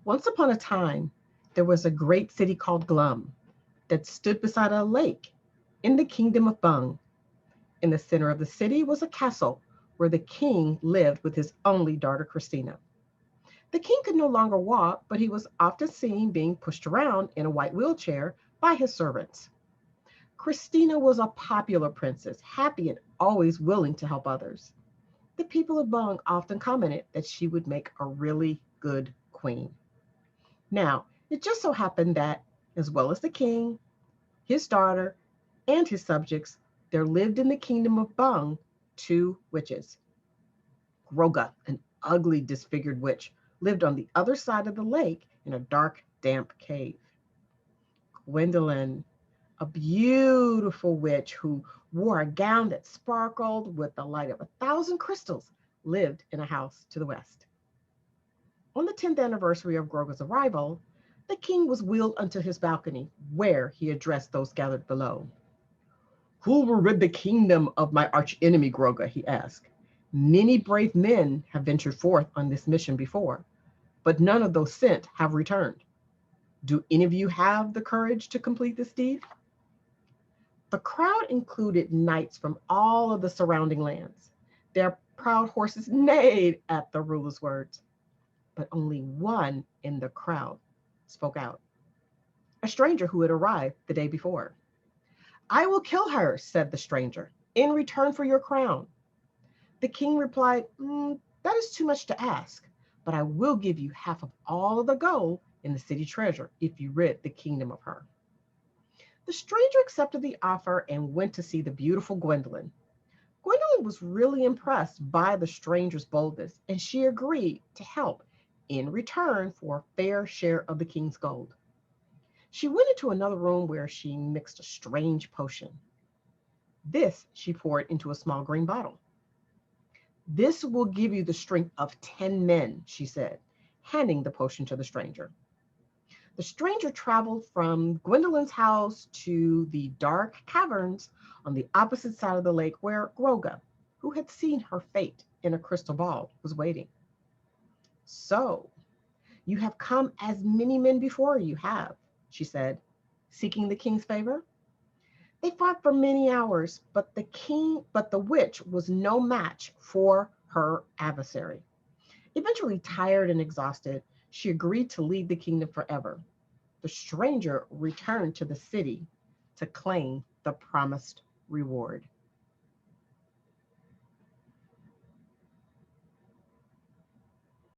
Once upon a time, there was a great city called Glum that stood beside a lake in the kingdom of Bung. In the center of the city was a castle where the king lived with his only daughter, Christina. The king could no longer walk, but he was often seen being pushed around in a white wheelchair by his servants. Christina was a popular princess, happy and always willing to help others. The people of Bung often commented that she would make a really good queen. Now, it just so happened that, as well as the king, his daughter, and his subjects, there lived in the kingdom of Bung two witches. Groga, an ugly, disfigured witch, lived on the other side of the lake in a dark, damp cave. Gwendolyn, a beautiful witch who wore a gown that sparkled with the light of 1,000 crystals, lived in a house to the west. On the 10th anniversary of Groga's arrival, the king was wheeled unto his balcony, where he addressed those gathered below. Who will rid the kingdom of my arch enemy, Groga? He asked. Many brave men have ventured forth on this mission before, but none of those sent have returned. Do any of you have the courage to complete this deed? The crowd included knights from all of the surrounding lands. Their proud horses neighed at the ruler's words, but only one in the crowd spoke out, a stranger who had arrived the day before. I will kill her, said the stranger, in return for your crown. The king replied, that is too much to ask, but I will give you half of all of the gold in the city treasure if you rid the kingdom of her. The stranger accepted the offer and went to see the beautiful Gwendolyn. Gwendolyn was really impressed by the stranger's boldness, and she agreed to help in return for a fair share of the king's gold. She went into another room where she mixed a strange potion. This she poured into a small green bottle. This will give you the strength of 10 men, she said, handing the potion to the stranger. The stranger traveled from Gwendolyn's house to the dark caverns on the opposite side of the lake where Groga, who had seen her fate in a crystal ball, was waiting. So, you have come as many men before you have, she said, seeking the king's favor. They fought for many hours, but the witch was no match for her adversary. Eventually, tired and exhausted, she agreed to leave the kingdom forever. The stranger returned to the city to claim the promised reward.